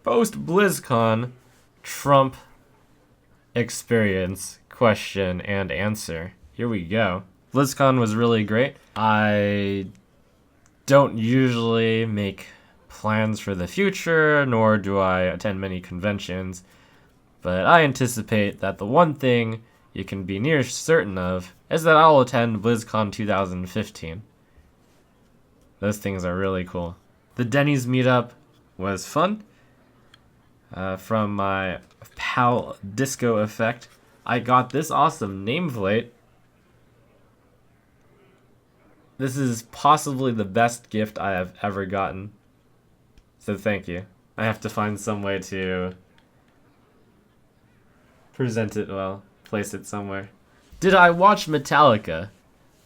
Post BlizzCon Trump experience question and answer. Here we go. BlizzCon was really great. I don't usually make plans for the future, nor do I attend many conventions, but I anticipate that the one thing you can be near certain of is that I'll attend BlizzCon 2015. Those things are really cool. The Denny's meetup was fun. From my pal Disco Effect, I got this awesome nameplate. This is possibly the best gift I have ever gotten. So thank you. I have to find some way to present it well, place it somewhere. Did I watch Metallica?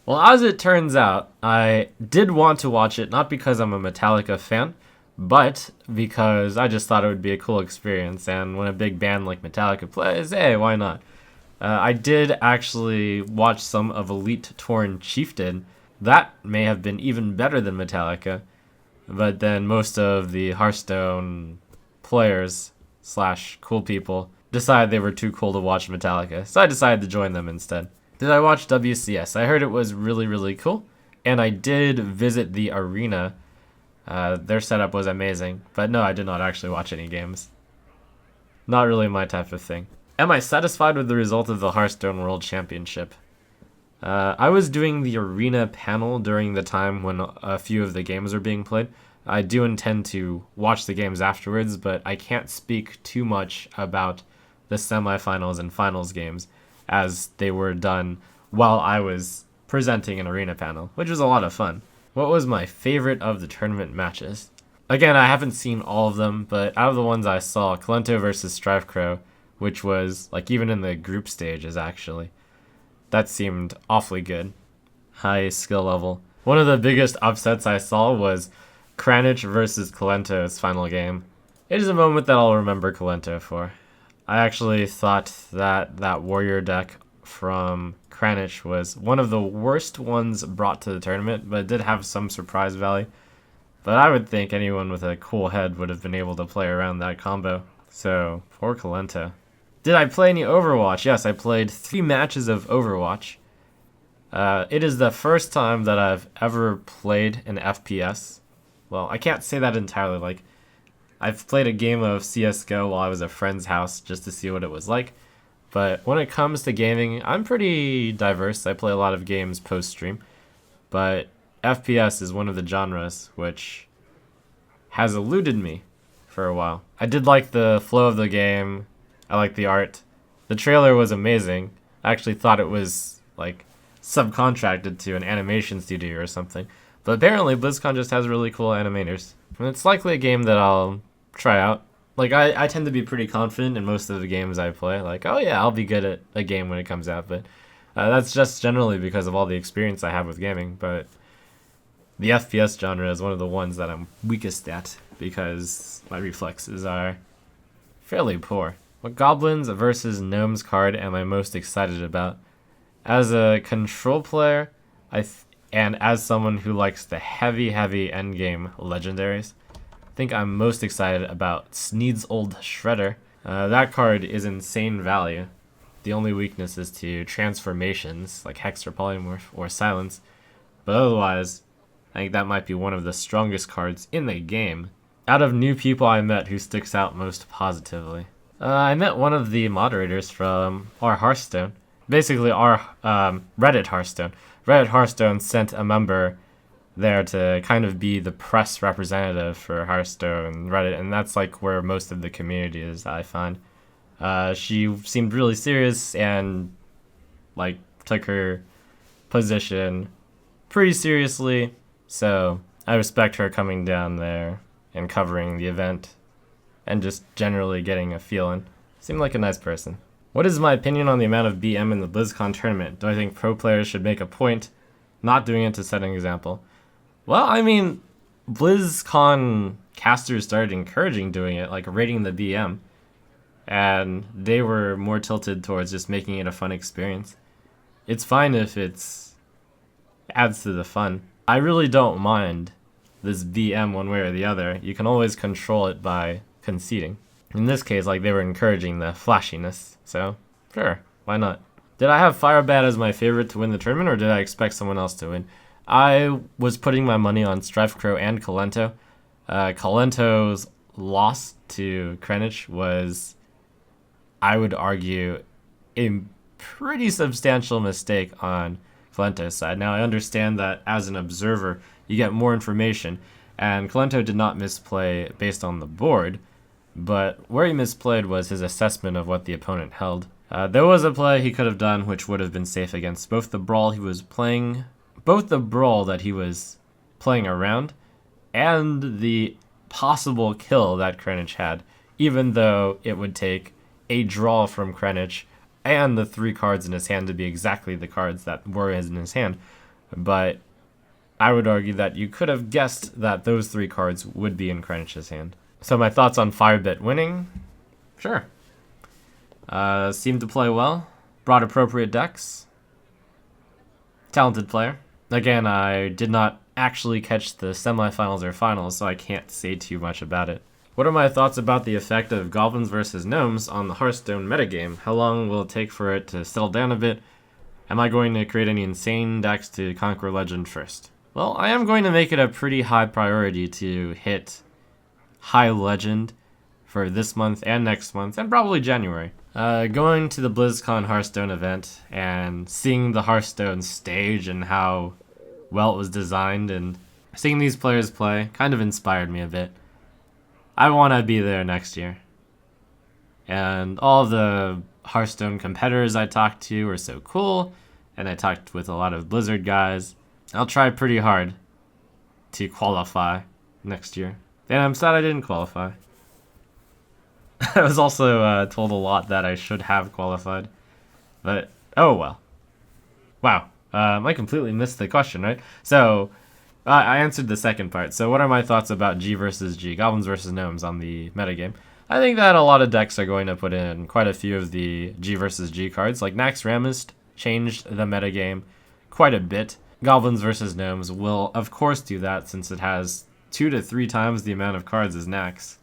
Well, as it turns out, I did want to watch it, not because I'm a Metallica fan, but because I just thought it would be a cool experience, and when a big band like Metallica plays, hey, why not? I did actually watch some of Elite Torn Chieftain. That may have been even better than Metallica, but then most of the Hearthstone players / cool people decided they were too cool to watch Metallica, so I decided to join them instead. Did I watch WCS? I heard it was really, really cool, and I did visit the arena. Their setup was amazing, but no, I did not actually watch any games. Not really my type of thing. Am I satisfied with the result of the Hearthstone World Championship? I was doing the arena panel during the time when a few of the games were being played. I do intend to watch the games afterwards, but I can't speak too much about the semifinals and finals games as they were done while I was presenting an arena panel, which was a lot of fun. What was my favorite of the tournament matches? Again, I haven't seen all of them, but out of the ones I saw, Kalento versus Strifecrow, which was, like, even in the group stages, actually. That seemed awfully good. High skill level. One of the biggest upsets I saw was Kranich versus Kalento's final game. It is a moment that I'll remember Kalento for. I actually thought that warrior deck from Kranich was one of the worst ones brought to the tournament, but it did have some surprise value. But I would think anyone with a cool head would have been able to play around that combo. So, poor Kalento. Did I play any Overwatch? Yes, I played 3 matches of Overwatch. It is the first time that I've ever played an FPS. Well, I can't say that entirely. Like, I've played a game of CSGO while I was at a friend's house just to see what it was like. But when it comes to gaming, I'm pretty diverse. I play a lot of games post-stream. But FPS is one of the genres which has eluded me for a while. I did like the flow of the game. I like the art. The trailer was amazing. I actually thought it was, like, subcontracted to an animation studio or something. But apparently BlizzCon just has really cool animators. And it's likely a game that I'll try out. Like, I tend to be pretty confident in most of the games I play. Like, oh yeah, I'll be good at a game when it comes out. But that's just generally because of all the experience I have with gaming. But the FPS genre is one of the ones that I'm weakest at because my reflexes are fairly poor. What Goblins versus Gnomes card am I most excited about? As a control player, and as someone who likes the heavy endgame legendaries, I think I'm most excited about Sneed's Old Shredder. That card is insane value. The only weakness is to transformations, like Hex or Polymorph or Silence. But otherwise, I think that might be one of the strongest cards in the game. Out of new people I met, who sticks out most positively? I met one of the moderators from our Hearthstone. Basically, our Reddit Hearthstone. Reddit Hearthstone sent a member there to kind of be the press representative for Hearthstone Reddit, and that's like where most of the community is, I find. She seemed really serious and like took her position pretty seriously, so I respect her coming down there and covering the event and just generally getting a feeling. Seemed like a nice person. What is my opinion on the amount of BM in the BlizzCon tournament? Do I think pro players should make a point not doing it to set an example? Well, I mean, BlizzCon casters started encouraging doing it, like rating the BM, and they were more tilted towards just making it a fun experience. It's fine if it adds to the fun. I really don't mind this BM one way or the other. You can always control it by conceding. In this case, like, they were encouraging the flashiness. So, sure, why not? Did I have Firebat as my favorite to win the tournament, or did I expect someone else to win? I was putting my money on Strifecrow and Kalento. Kalento's loss to Krennic was, I would argue, a pretty substantial mistake on Kalento's side. Now, I understand that as an observer, you get more information, and Kalento did not misplay based on the board, but where he misplayed was his assessment of what the opponent held. There was a play he could have done which would have been safe against both the brawl that he was playing around and the possible kill that Krennic had, even though it would take a draw from Krennic and the 3 cards in his hand to be exactly the cards that were in his hand. But I would argue that you could have guessed that those 3 cards would be in Krennic's hand. So my thoughts on Firebit winning? Sure. Seemed to play well. Brought appropriate decks. Talented player. Again, I did not actually catch the semifinals or finals, so I can't say too much about it. What are my thoughts about the effect of Goblins versus Gnomes on the Hearthstone metagame? How long will it take for it to settle down a bit? Am I going to create any insane decks to conquer Legend first? Well, I am going to make it a pretty high priority to hit high Legend for this month and next month, and probably January. Going to the BlizzCon Hearthstone event and seeing the Hearthstone stage and how well it was designed and seeing these players play kind of inspired me a bit. I want to be there next year. And all the Hearthstone competitors I talked to were so cool, and I talked with a lot of Blizzard guys. I'll try pretty hard to qualify next year. And I'm sad I didn't qualify. I was also told a lot that I should have qualified. But, oh well. Wow. I completely missed the question, right? So, I answered the second part. So what are my thoughts about G versus G, Goblins versus Gnomes on the metagame? I think that a lot of decks are going to put in quite a few of the G versus G cards. Like Nax Ramist changed the metagame quite a bit. Goblins versus Gnomes will, of course, do that since it has 2 to 3 times the amount of cards as Nax.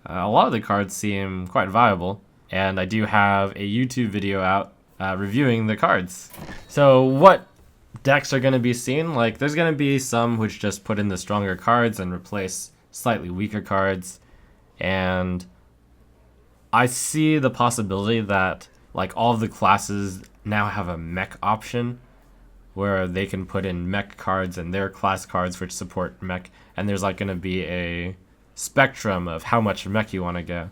A lot of the cards seem quite viable, and I do have a YouTube video out reviewing the cards. So what decks are going to be seen? Like, there's going to be some which just put in the stronger cards and replace slightly weaker cards, and I see the possibility that like all of the classes now have a mech option where they can put in mech cards and their class cards which support mech, and there's like going to be a spectrum of how much mech you want to go.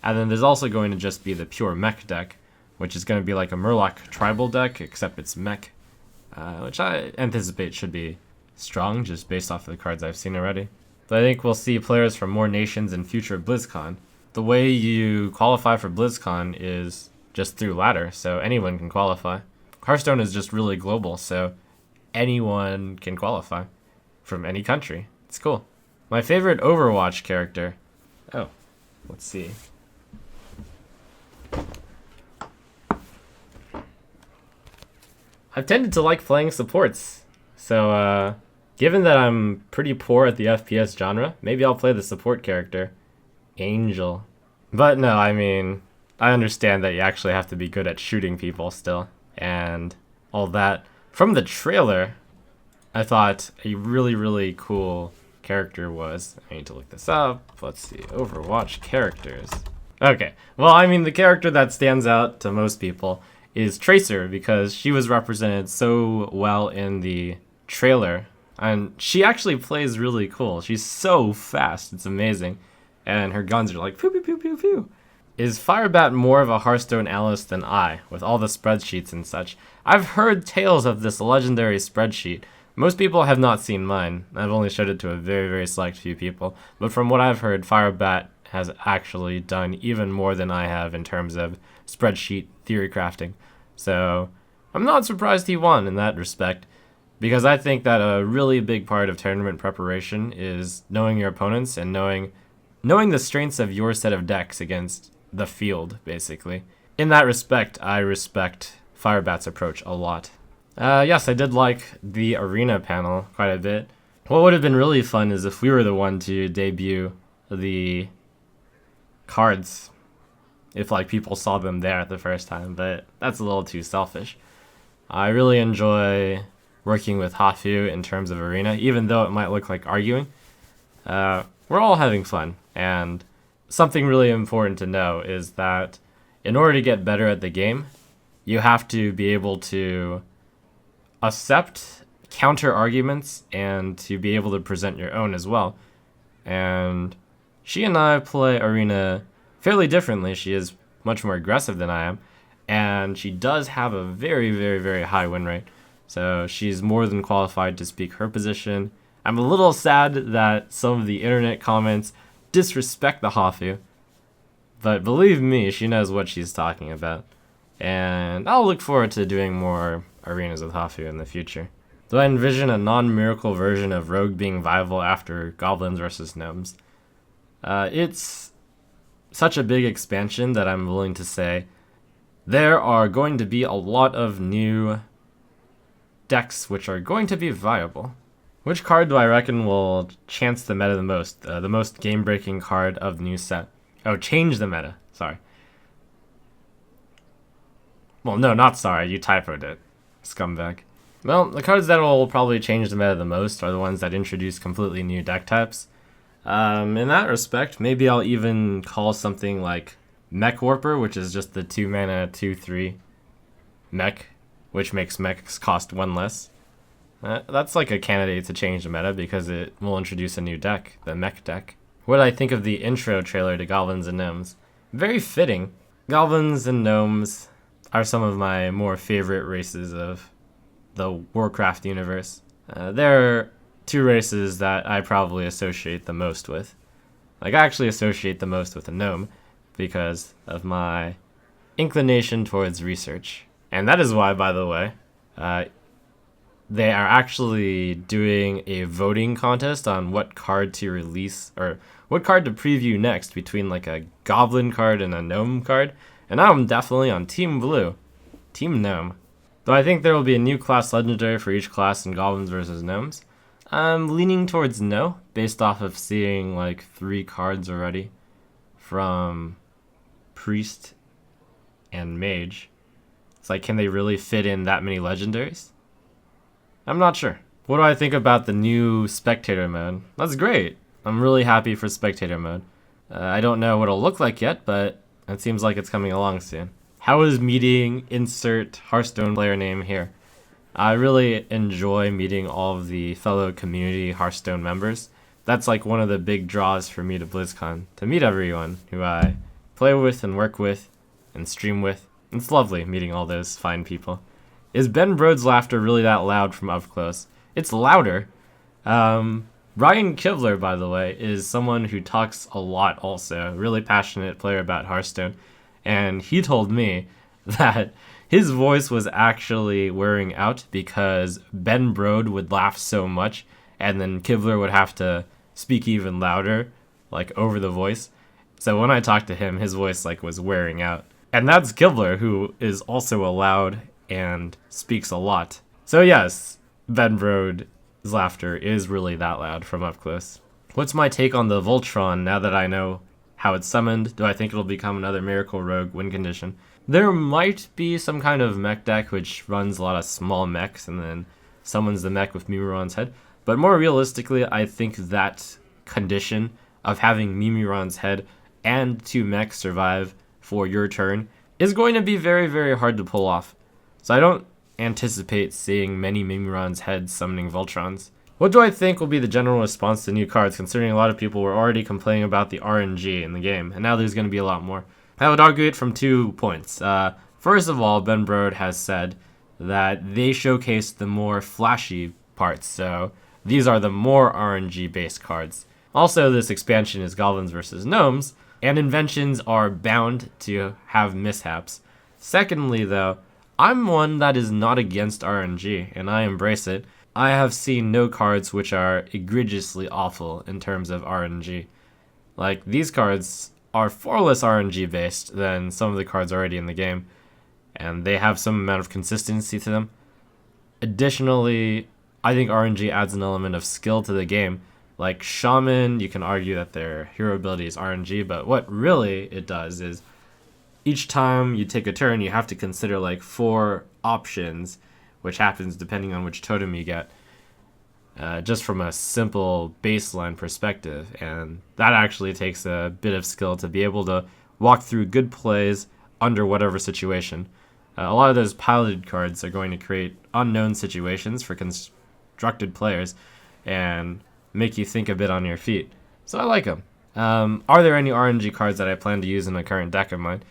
And then there's also going to just be the pure mech deck, which is going to be like a Murloc tribal deck, except it's mech, which I anticipate should be strong just based off of the cards I've seen already. But I think we'll see players from more nations in future BlizzCon. The way you qualify for BlizzCon is just through ladder, so anyone can qualify. Hearthstone is just really global, so anyone can qualify from any country. It's cool. My favorite Overwatch character. Oh, let's see. I've tended to like playing supports. So, given that I'm pretty poor at the FPS genre, maybe I'll play the support character, Angel. But no, I mean, I understand that you actually have to be good at shooting people still, and all that. From the trailer, I thought a really, really cool character was, I need to look this up, let's see, Overwatch characters. Okay, well, I mean, the character that stands out to most people is Tracer, because she was represented so well in the trailer, and she actually plays really cool. She's so fast, it's amazing, and her guns are like pew pew pew pew pew. Is Firebat more of a Hearthstone analyst than I, with all the spreadsheets and such? I've heard tales of this legendary spreadsheet. Most people have not seen mine. I've only showed it to a very, very select few people. But from what I've heard, Firebat has actually done even more than I have in terms of spreadsheet theory crafting. So I'm not surprised he won in that respect, because I think that a really big part of tournament preparation is knowing your opponents and knowing the strengths of your set of decks against the field, basically. In that respect, I respect Firebat's approach a lot. Yes, I did like the arena panel quite a bit. What would have been really fun is if we were the one to debut the cards if like people saw them there the first time, but that's a little too selfish. I really enjoy working with Hafu in terms of arena, even though it might look like arguing. We're all having fun, and something really important to know is that in order to get better at the game, you have to be able to accept counter arguments and to be able to present your own as well. And she and I play arena fairly differently. She is much more aggressive than I am, and she does have a very, very, very high win rate. So she's more than qualified to speak her position. I'm a little sad that some of the internet comments disrespect the Hafu, but believe me, she knows what she's talking about. And I'll look forward to doing more arenas with Hafu in the future. Do I envision a non-miracle version of Rogue being viable after Goblins versus Gnomes? It's such a big expansion that I'm willing to say there are going to be a lot of new decks which are going to be viable. Which card do I reckon will chance the meta the most? The most game-breaking card of the new set. Oh, change the meta. Sorry. Well, no, not sorry. You typoed it. Scumbag. Well, the cards that will probably change the meta the most are the ones that introduce completely new deck types. In that respect, maybe I'll even call something like Mech Warper, which is just the 2-mana 2/3 mech, which makes mechs cost 1 less. That's like a candidate to change the meta because it will introduce a new deck, the mech deck. What do I think of the intro trailer to Goblins and Gnomes? Very fitting. Goblins and Gnomes are some of my more favorite races of the Warcraft universe. They're two races that I probably associate the most with. Like, I actually associate the most with a gnome because of my inclination towards research. And that is why, by the way, they are actually doing a voting contest on what card to release, or what card to preview next between like a Goblin card and a Gnome card. And I'm definitely on Team Blue. Team Gnome. Though I think there will be a new class legendary for each class in Goblins versus Gnomes. I'm leaning towards no, based off of seeing like 3 cards already from Priest and Mage. It's like, can they really fit in that many legendaries? I'm not sure. What do I think about the new spectator mode? That's great. I'm really happy for spectator mode. I don't know what it'll look like yet, but it seems like it's coming along soon. How is meeting insert Hearthstone player name here? I really enjoy meeting all of the fellow community Hearthstone members. That's like one of the big draws for me to BlizzCon, to meet everyone who I play with and work with and stream with. It's lovely meeting all those fine people. Is Ben Brode's laughter really that loud from up close? It's louder. Ryan Kivler, by the way, is someone who talks a lot also. Really passionate player about Hearthstone. And he told me that his voice was actually wearing out because Ben Brode would laugh so much and then Kivler would have to speak even louder, like over the voice. So when I talked to him, his voice like was wearing out. And that's Kivler, who is also loud and speaks a lot. So yes, Ben Brode's laughter is really that loud from up close. What's my take on the Voltron now that I know how it's summoned? Do I think it'll become another Miracle Rogue win condition? There might be some kind of mech deck which runs a lot of small mechs and then summons the mech with Mimiron's head. But more realistically, I think that condition of having Mimiron's head and 2 mechs survive for your turn is going to be very, very hard to pull off. So I don't anticipate seeing many Mimiron's heads summoning Voltrons. What do I think will be the general response to new cards, considering a lot of people were already complaining about the RNG in the game, and now there's going to be a lot more? I would argue it from 2 points. First of all, Ben Brode has said that they showcased the more flashy parts, so these are the more RNG-based cards. Also, this expansion is Goblins versus Gnomes, and inventions are bound to have mishaps. Secondly, though, I'm one that is not against RNG, and I embrace it. I have seen no cards which are egregiously awful in terms of RNG. Like, these cards are far less RNG based than some of the cards already in the game, and they have some amount of consistency to them. Additionally, I think RNG adds an element of skill to the game, Like Shaman, you can argue that their hero ability is RNG, but what really it does is each time you take a turn, you have to consider like 4 options, which happens depending on which totem you get, just from a simple baseline perspective. And that actually takes a bit of skill to be able to walk through good plays under whatever situation. A lot of those piloted cards are going to create unknown situations for constructed players and make you think a bit on your feet. So I like them. Are there any RNG cards that I plan to use in a current deck of mine?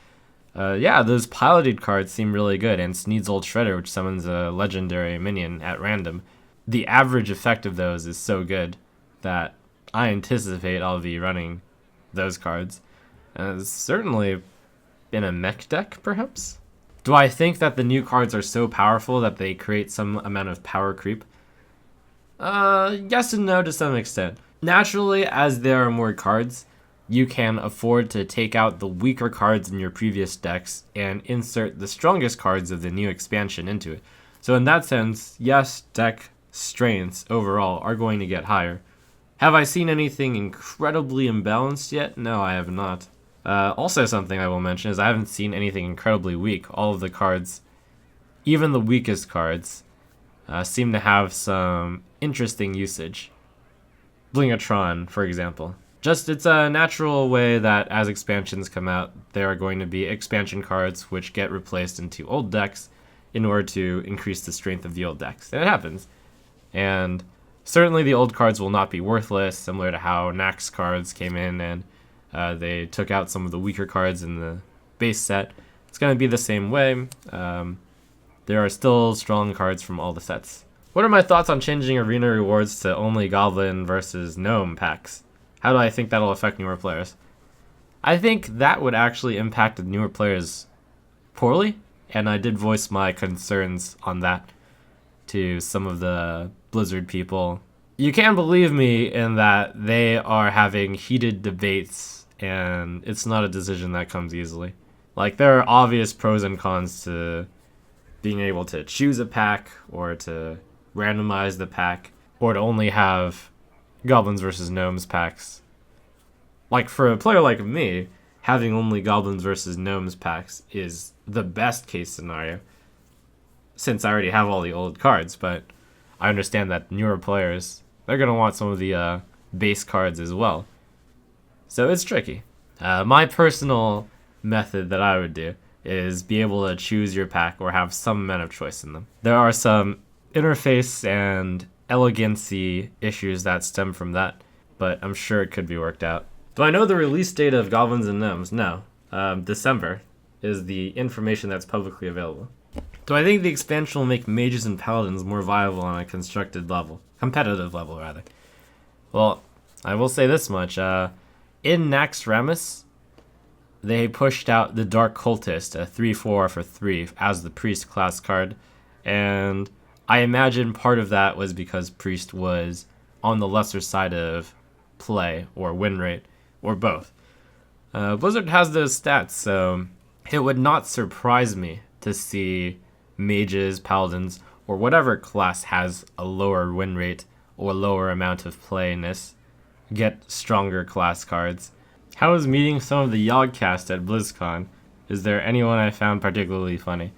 Yeah, those piloted cards seem really good, and Sneed's Old Shredder, which summons a legendary minion at random. The average effect of those is so good that I anticipate I'll be running those cards. Certainly in a mech deck, perhaps? Do I think that the new cards are so powerful that they create some amount of power creep? Yes and no to some extent. Naturally, as there are more cards, you can afford to take out the weaker cards in your previous decks and insert the strongest cards of the new expansion into it. So in that sense, yes, deck strengths overall are going to get higher. Have I seen anything incredibly imbalanced yet? No, I have not. Also, something I will mention is I haven't seen anything incredibly weak. All of the cards, even the weakest cards, seem to have some interesting usage. Blingatron, for example. Just, it's a natural way that as expansions come out, there are going to be expansion cards which get replaced into old decks in order to increase the strength of the old decks. And it happens. And certainly the old cards will not be worthless, similar to how Nax cards came in and they took out some of the weaker cards in the base set. It's going to be the same way. There are still strong cards from all the sets. What are my thoughts on changing arena rewards to only Goblin versus Gnome packs? How do I think that'll affect newer players? I think that would actually impact the newer players poorly, and I did voice my concerns on that to some of the Blizzard people. You can believe me in that they are having heated debates, and it's not a decision that comes easily. Like, there are obvious pros and cons to being able to choose a pack, or to randomize the pack, or to only have Goblins versus Gnomes packs. Like, for a player like me, having only Goblins versus Gnomes packs is the best case scenario, since I already have all the old cards. But I understand that newer players, they're going to want some of the base cards as well. So it's tricky. My personal method that I would do is be able to choose your pack or have some amount of choice in them. There are some interface and elegancy issues that stem from that, but I'm sure it could be worked out. Do I know the release date of Goblins and Gnomes? No. December is the information that's publicly available. Do I think the expansion will make mages and paladins more viable on a constructed level? Competitive level, rather. Well, I will say this much. In Naxxramas, they pushed out the Dark Cultist, a 3/4 for 3, as the Priest class card, and I imagine part of that was because Priest was on the lesser side of play or win rate, or both. Blizzard has those stats, so it would not surprise me to see mages, paladins, or whatever class has a lower win rate or lower amount of playness get stronger class cards. How was meeting some of the Yogcast at BlizzCon? Is there anyone I found particularly funny?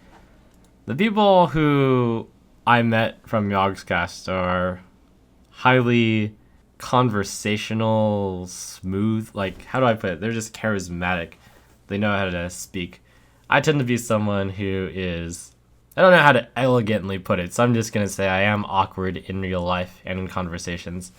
The people who I met from Yogscast are highly conversational, smooth, like, how do I put it? They're just charismatic. They know how to speak. I tend to be someone who is, I don't know how to elegantly put it, so I'm just going to say I am awkward in real life and in conversations.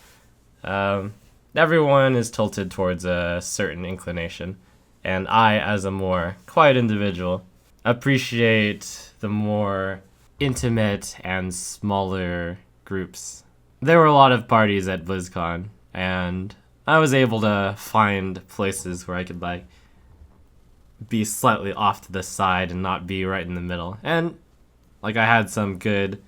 Everyone is tilted towards a certain inclination, and I, as a more quiet individual, appreciate the more intimate and smaller groups. There were a lot of parties at BlizzCon, and I was able to find places where I could, like, be slightly off to the side and not be right in the middle. And, like, I had some good,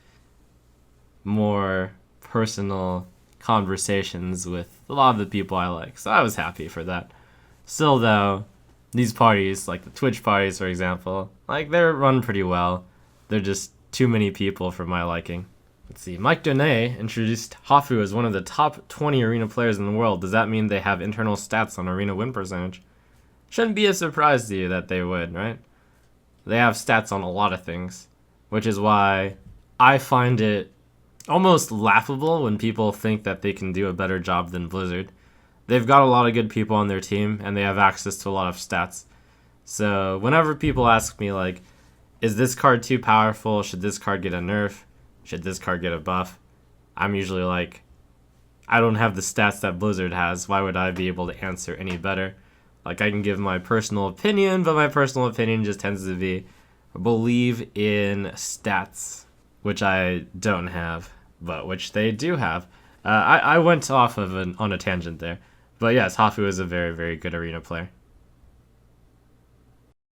more personal conversations with a lot of the people I like, so I was happy for that. Still, though, these parties, like the Twitch parties, for example, like, they're run pretty well. They're just too many people for my liking. Let's see. Mike Donay introduced Hafu as one of the top 20 arena players in the world. Does that mean they have internal stats on arena win percentage? Shouldn't be a surprise to you that they would, right? They have stats on a lot of things, which is why I find it almost laughable when people think that they can do a better job than Blizzard. They've got a lot of good people on their team, and they have access to a lot of stats. So whenever people ask me, like, is this card too powerful? Should this card get a nerf? Should this card get a buff? I'm usually like, I don't have the stats that Blizzard has. Why would I be able to answer any better? Like, I can give my personal opinion, but my personal opinion just tends to be believe in stats, which I don't have, but which they do have. I went off on a tangent there. But yes, Hafu is a very, very good arena player.